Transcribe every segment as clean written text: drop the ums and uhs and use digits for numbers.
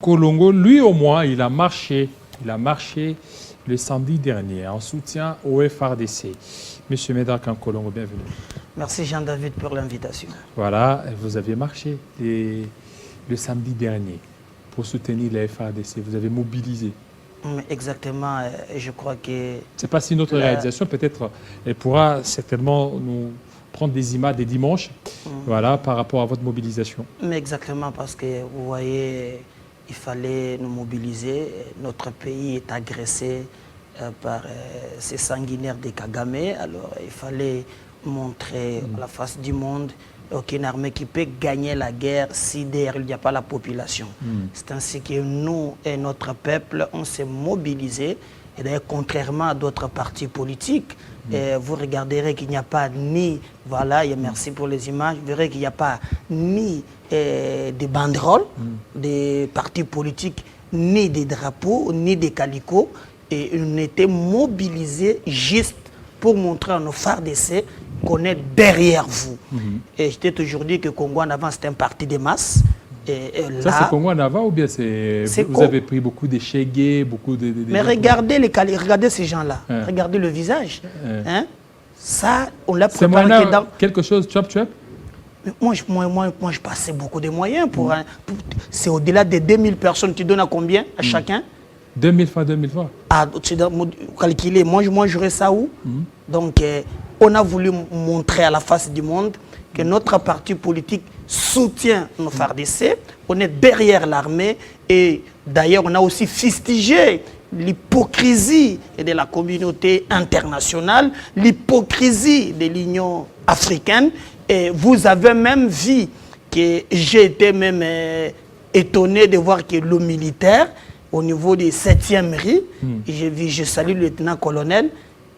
Kolongo, lui au moins, il a marché le samedi dernier en soutien au FRDC. Monsieur Médard Kolongo, bienvenue. Merci Jean-David pour l'invitation. Voilà, vous avez marché le samedi dernier pour soutenir le FRDC. Vous avez mobilisé. Exactement, je crois que... C'est pas si notre réalisation, peut-être, elle pourra certainement nous prendre des images des dimanches, voilà, par rapport à votre mobilisation. Mais exactement, parce que vous voyez, il fallait nous mobiliser. Notre pays est agressé par ces sanguinaires des Kagame. Alors, il fallait montrer à la face du monde aucune armée qui peut gagner la guerre si derrière il n'y a pas la population. C'est ainsi que nous et notre peuple, on s'est mobilisés. Et d'ailleurs, contrairement à d'autres partis politiques, vous regarderez qu'il n'y a pas ni, voilà, et merci pour les images, vous verrez qu'il n'y a pas ni des banderoles des partis politiques, ni des drapeaux, ni des calicots. Et on était mobilisés juste pour montrer à nos FARDC qu'on est derrière vous. Et je t'ai toujours dit que Congo en avant, c'est un parti de masse. Ça, c'est Congo en avant ou bien vous avez pris beaucoup de chégués, beaucoup de... Mais regardez, regardez ces gens-là. Regardez le visage. Ça, on l'a préparé dans... quelque chose, chop. Moi, je passais beaucoup de moyens pour... c'est au-delà de 2000 personnes. Tu donnes à combien à chacun? 2000 fois, 2000 fois. Ah, tu dois calculer. Moi, j'aurais ça où? Donc, on a voulu montrer à la face du monde que notre parti politique soutient nos FARDC. On est derrière l'armée. Et d'ailleurs, on a aussi fustigé l'hypocrisie de la communauté internationale, l'hypocrisie de l'Union africaine. Et vous avez même vu que j'ai été même étonné de voir que le militaire, au niveau des 7e riz, je salue le lieutenant-colonel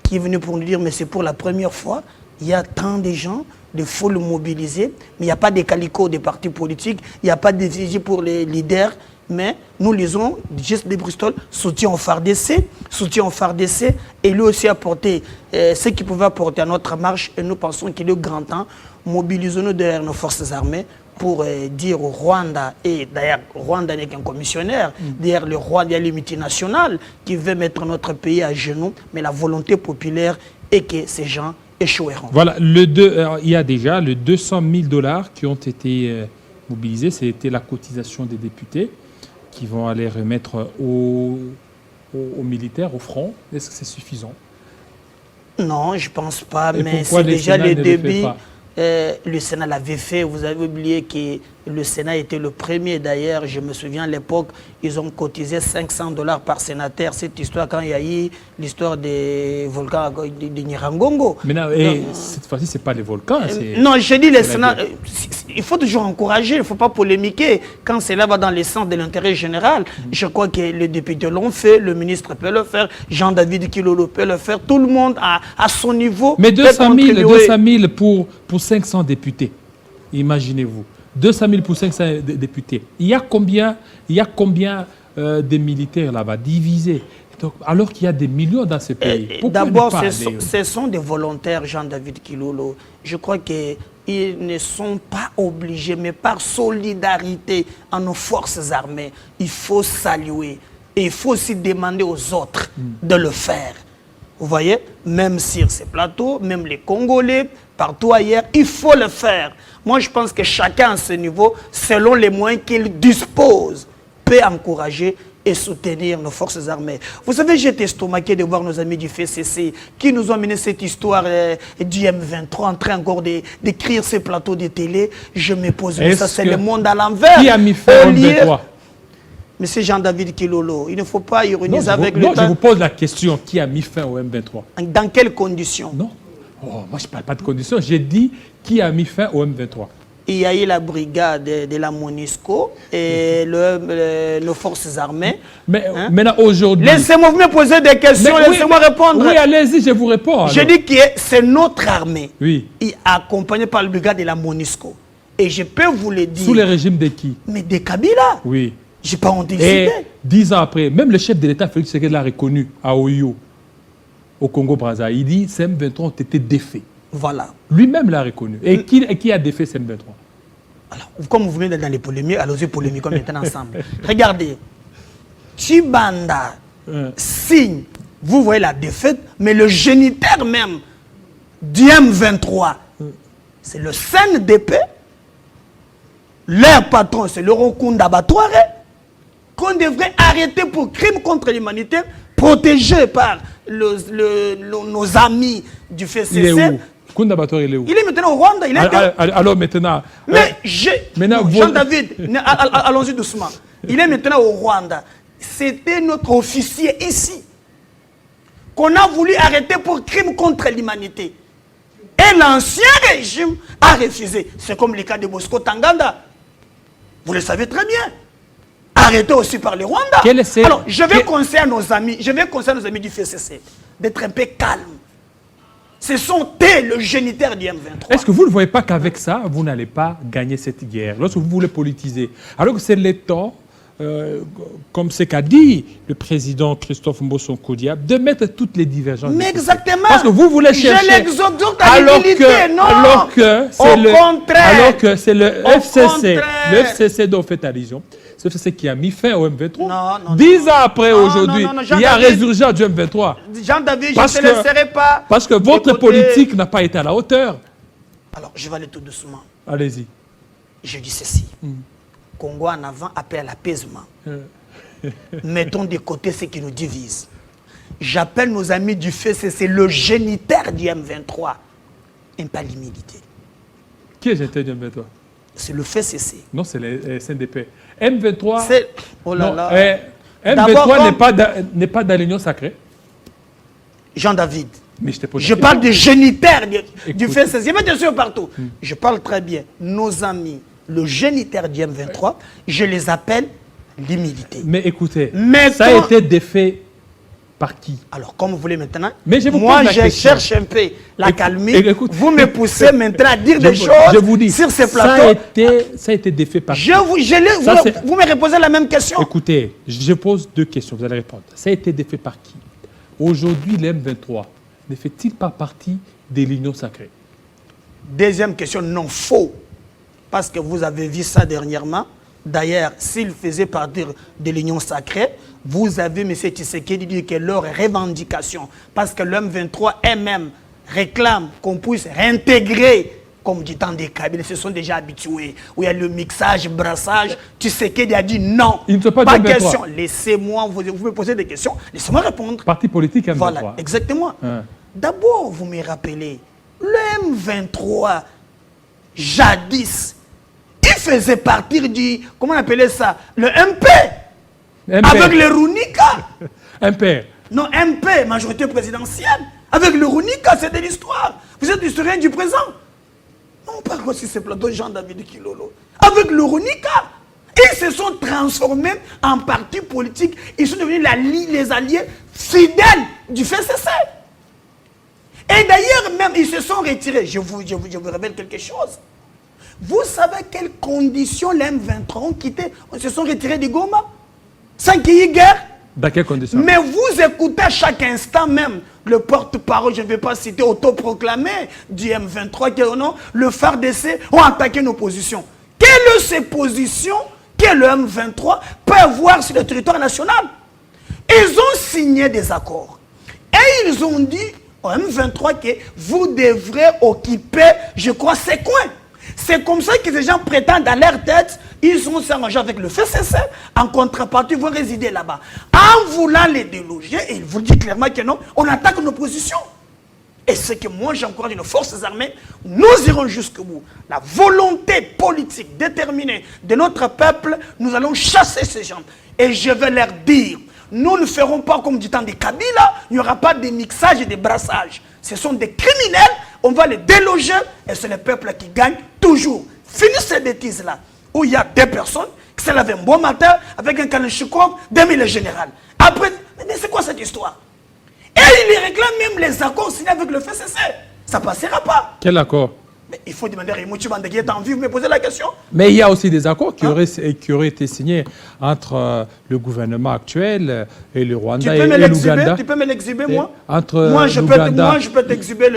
qui est venu pour nous dire, mais c'est pour la première fois, il y a tant de gens, il faut le mobiliser, mais il n'y a pas de calicots des partis politiques, il n'y a pas de vigie pour les leaders, mais nous lisons, juste des Bristol, soutien au FARDC, et lui aussi apporter ce qu'il pouvait apporter à notre marche, et nous pensons qu'il est grand temps, mobilisons-nous derrière nos forces armées, pour dire au Rwanda, et d'ailleurs Rwanda n'est qu'un commissionnaire, derrière le Rwanda, il y a le multinational qui veut mettre notre pays à genoux, mais la volonté populaire est que ces gens échoueront. Voilà, il y a déjà le 200 000 $ qui ont été mobilisés, c'était la cotisation des députés qui vont aller remettre aux militaires, au front. Est-ce que c'est suffisant? Non, je ne pense pas, mais c'est déjà le début. Le Sénat l'avait fait. Vous avez oublié que le Sénat était le premier. D'ailleurs, je me souviens à l'époque, ils ont cotisé 500 $ par sénateur. Cette histoire, quand il y a eu l'histoire des volcans de Nirangongo. Mais non, cette fois-ci, ce n'est pas les volcans. Non, je dis le Sénat. Il faut toujours encourager, il ne faut pas polémiquer. Quand cela va dans le sens de l'intérêt général, je crois que les députés l'ont fait, le ministre peut le faire, Jean-David Kilolo peut le faire, tout le monde à son niveau. Mais 200 000 pour 500 députés, imaginez-vous. 200 000 pour 500 députés. Il y a combien de militaires là-bas divisés? Donc, alors qu'il y a des millions dans ce pays. D'abord, ce sont des volontaires, Jean-David Kilolo. Je crois qu'ils ne sont pas obligés, mais par solidarité à nos forces armées, il faut saluer. Et il faut aussi demander aux autres de le faire. Vous voyez, même sur ces plateaux, même les Congolais, partout ailleurs, il faut le faire. Moi, je pense que chacun à ce niveau, selon les moyens qu'il dispose, peut encourager et soutenir nos forces armées. Vous savez, j'étais estomaqué de voir nos amis du FCC qui nous ont mené cette histoire du M23 en train encore d'écrire ces plateaux de télé. Je me pose, mais ça c'est le monde à l'envers. Qui a mis fin au M23? Monsieur Jean-David Kilolo, il ne faut pas ironiser avec le temps. Non, je vous pose la question, qui a mis fin au M23? Dans quelles conditions? Non. Oh, moi, je ne parle pas de conditions. J'ai dit qui a mis fin au M23. Il y a eu la brigade de la MONUSCO et nos forces armées. Mais maintenant, aujourd'hui... Laissez-moi me poser des questions, laissez-moi répondre. Oui, allez-y, je vous réponds. Je dis que c'est notre armée, oui, accompagnée par la brigade de la MONUSCO. Et je peux vous le dire... Sous le régime de qui? Mais de Kabila. Oui. Je n'ai pas anticipé. Et 10 ans après, même le chef de l'État, Félix Tshisekedi, l'a reconnu à Oyo, au Congo-Brazzaville. Il dit que CM23 ont été défaits. Voilà. Lui-même l'a reconnu. Et qui a défait CM23? Alors, comme vous venez d'être dans les polémiques, allons-y polémiquons maintenant ensemble. Regardez, Chibanda signe, vous voyez la défaite, mais le géniteur même du M23, c'est le CNDP, leur patron, c'est le Rokunda Batouare, qu'on devrait arrêter pour crime contre l'humanité, protégé par nos amis du FCC. Il est où? Kunda Batouare, il est où? Il est maintenant au Rwanda. Il est alors maintenant... Mais maintenant Jean-David, allons-y doucement. Il est maintenant au Rwanda. C'était notre officier ici qu'on a voulu arrêter pour crime contre l'humanité. Et l'ancien régime a refusé. C'est comme le cas de Bosco Tanganda. Vous le savez très bien. Arrêté aussi par le Rwanda. Alors, je vais conseiller à nos amis, du FCC d'être un peu calmes. Ce sont eux le géniteur du M23. Est-ce que vous ne voyez pas qu'avec ça, vous n'allez pas gagner cette guerre lorsque vous voulez politiser? Alors que c'est le temps, comme ce qu'a dit le président Christophe Mbosso Koudia, de mettre toutes les divergences. Mais exactement. Parce que vous voulez chercher... Je l'exhorte à l'humilité, non. Alors que c'est le FCC, le FCC dont vous faites allusion. C'est le FCC qui a mis fin au M23. Non, 10 ans après, aujourd'hui, il y a résurgence du M23. Jean-David, je ne te laisserai pas. Parce que votre politique n'a pas été à la hauteur. Alors, je vais aller tout doucement. Allez-y. Je dis ceci. Congo en avant appelle à l'apaisement. Mettons de côté ce qui nous divise. J'appelle nos amis du FCC le géniteur du M23. Et pas l'humilité. Qui est le géniteur du M23? C'est le FCC. Non, c'est le CNDP. M23... Oh là là. M23 n'est pas dans l'Union sacrée. Jean-David. Mais je parle de géniteur du FCC. Je vais te suivre partout. Je parle très bien. Nos amis, le géniteur du M23, je les appelle l'humilité. Mais écoutez, ça a été défait par qui? Alors, comme vous voulez maintenant, moi je cherche un peu la calmie. Vous me poussez maintenant à dire des choses sur ces plateaux. Ça a été défait par qui? Vous me reposez la même question. Écoutez, je pose deux questions, vous allez répondre. Ça a été défait par qui? Aujourd'hui, le M23 ne fait-il pas partie de l'Union sacrée? Deuxième question, non, faux. Parce que vous avez vu ça dernièrement. D'ailleurs, s'il faisait partie de l'Union sacrée, vous avez M. Tshisekedi dit que leur revendication, parce que l'homme 23 elle-même réclame qu'on puisse réintégrer, comme du temps des Kabyles, se sont déjà habitués, où il y a le mixage, brassage, Tshisekedi a dit non. Il ne peut pas de question. Laissez-moi, vous me posez des questions, laissez-moi répondre. Parti politique M23. Voilà, exactement. D'abord, vous me rappelez, le M23, jadis, il faisait partir du, comment on appelait ça, le MP. Avec le Runika. MP. Non, MP, majorité présidentielle. Avec le Runika, c'est de l'histoire. Vous êtes historien du présent. Non, on parle aussi de ce plateau Jean-David Kilolo. Avec le Runika, ils se sont transformés en parti politique. Ils sont devenus les alliés fidèles du FCC. Et d'ailleurs, même, ils se sont retirés. Je vous révèle quelque chose. Vous savez quelles conditions les M23 ont quitté? Ils se sont retirés de Goma. Sans qu'il y ait guerre. Dans quelles conditions? Mais vous écoutez à chaque instant même le porte-parole, je ne vais pas citer, autoproclamé du M23, qui non, le FARDC ont attaqué nos positions. Quelles sont ces positions que le M23 peut avoir sur le territoire national? Ils ont signé des accords. Et ils ont dit au M23 que vous devrez occuper, je crois, ces coins. C'est comme ça que ces gens prétendent dans leur tête, ils ont s'arrangé avec le FCC, en contrepartie, ils vont résider là-bas. En voulant les déloger, et ils vous disent clairement que non, on attaque nos positions. Et c'est que moi, j'encourage nos forces armées, nous irons jusqu'au bout. La volonté politique déterminée de notre peuple, nous allons chasser ces gens. Et je vais leur dire, nous ne ferons pas comme du temps des Kabila, il n'y aura pas de mixage et de brassage. Ce sont des criminels, on va les déloger et c'est le peuple qui gagne toujours. Fini ces bêtises-là, où il y a des personnes qui se lèvent un bon matin avec un Kalachnikov, 2000 général. Après, mais c'est quoi cette histoire? Et ils réclament même les accords signés avec le FCC. Ça ne passera pas. Quel accord? Mais il faut demander à Raymond Tchibanda qui est en vie, vous me posez la question. Mais il y a aussi des accords qui auraient été signés entre le gouvernement actuel et le Rwanda et l'Ouganda. Tu peux me l'exhiber, moi? Moi, je peux t'exhiber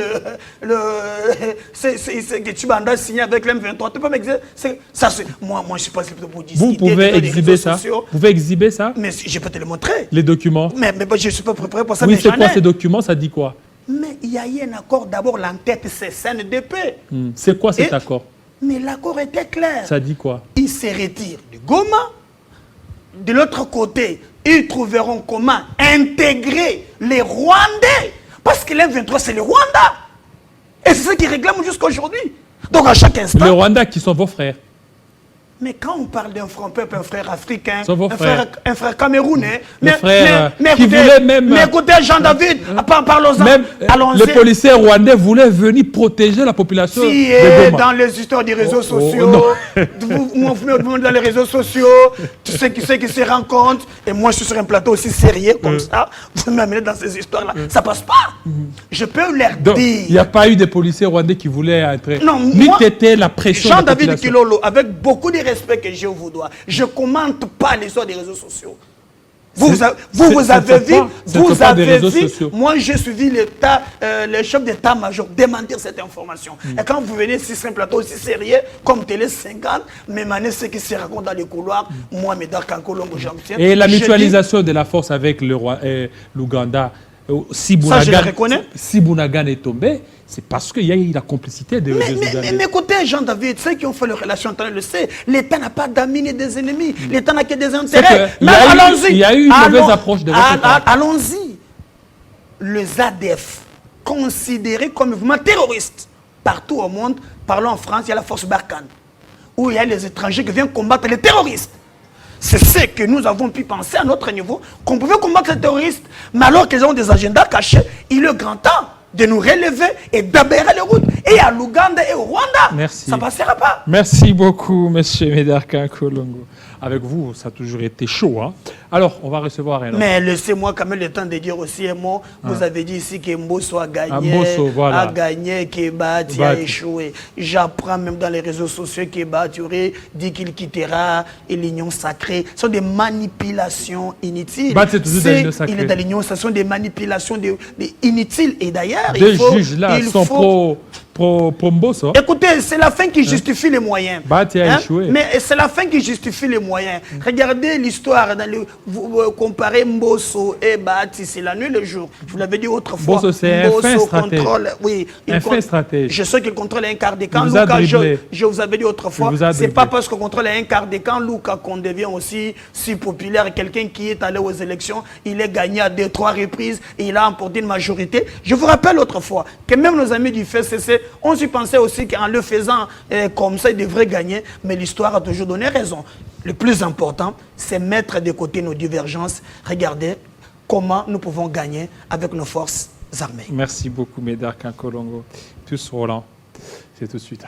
que Tchibanda a signé avec l'M23. Tu peux m'exhiber? Moi, je ne suis pas pour discuter. Vous pouvez exhiber ça? Vous pouvez exhiber ça? Mais je peux te le montrer. Les documents? Mais je ne suis pas préparé pour ça. Oui, c'est quoi ces documents? Ça dit quoi? Mais il y a eu un accord, d'abord l'entête, c'est CNDP. C'est quoi cet accord? Mais l'accord était clair. Ça dit quoi? Ils se retirent du Goma. De l'autre côté, ils trouveront comment intégrer les Rwandais. Parce que l'M23, c'est le Rwanda. Et c'est ce qu'ils réclament jusqu'à aujourd'hui. Donc à chaque instant... Les Rwandais qui sont vos frères. Mais quand on parle d'un frère peuple, un frère africain, un frère camerounais, mais écoutez, Jean-David, parlons-en. Les policiers rwandais voulaient venir protéger la population. Si, dans les histoires des réseaux sociaux, vous dans les réseaux sociaux, tu sais qui se rencontrent, et moi je suis sur un plateau aussi sérieux comme ça, vous m'amenez dans ces histoires-là, ça passe pas. Je peux leur dire. Il n'y a pas eu de policiers rwandais qui voulaient entrer. Non, ni t'étais la pression de la population. Jean-David Kilolo, avec beaucoup de respect que je vous dois, je ne commente pas l'histoire des réseaux sociaux. Vous avez vu, moi j'ai suivi le chef d'état-major démentir cette information. Et quand vous venez sur un plateau aussi sérieux, comme Télé 50, même année, ce qui se raconte dans les couloirs, moi, Médard Kankolongo, j'en tiens. Et la mutualisation de la force avec l'Ouganda, si Bounagan est tombé, c'est parce qu'il y a eu la complicité de... Mais écoutez, Jean-David, ceux qui ont fait les relations entre eux le savent, l'État n'a pas d'amis ni des ennemis, l'État n'a que des intérêts. Mais allons-y. Il y a eu une mauvaise approche de votre part. Allons-y. Le ZADF, considéré comme un mouvement terroriste, partout au monde, parlons en France, il y a la force Barkhane, où il y a les étrangers qui viennent combattre les terroristes. C'est ce que nous avons pu penser à notre niveau, qu'on pouvait combattre les terroristes, mais alors qu'ils ont des agendas cachés, il est grand temps de nous relever et d'aberrer les routes. Et à l'Ouganda et au Rwanda, merci. Ça ne passera pas. Merci beaucoup, M. Médard Kankolongo. Avec vous, ça a toujours été chaud. Hein? Alors, on va recevoir un autre. Mais laissez-moi quand même le temps de dire aussi un mot. Vous avez dit ici que Mbosso a gagné, voilà. Que Bati a échoué. J'apprends même dans les réseaux sociaux que Bati dit qu'il quittera l'union sacrée. Ce sont des manipulations inutiles. Bati est toujours dans l'union sacrée. Il est dans l'union, ce sont des manipulations inutiles. Et d'ailleurs, des juges là sont pro Mbosso. Écoutez, c'est la fin qui justifie les moyens. Bati a échoué. Mais c'est la fin qui justifie les moyens. Regardez l'histoire, vous comparez Mbosso et Bati, c'est la nuit et le jour. Je vous l'avais dit autrefois. Mbosso, c'est un fin stratège. Oui, un fin stratège. Je sais qu'il contrôle un quart de camp. Je vous avais dit autrefois, c'est pas parce qu'on contrôle un quart de camp, Luka, qu'on devient aussi si populaire. Quelqu'un qui est allé aux élections, il est gagné à 2-3 reprises et il a emporté une majorité. Je vous rappelle autrefois que même nos amis du FCC, on s'y pensait aussi qu'en le faisant comme ça, ils devraient gagner. Mais l'histoire a toujours donné raison. Le plus important, c'est mettre de côté nos divergences. Regardez comment nous pouvons gagner avec nos forces armées. Merci beaucoup, Médard Kankolongo. Plus Roland, c'est tout de suite.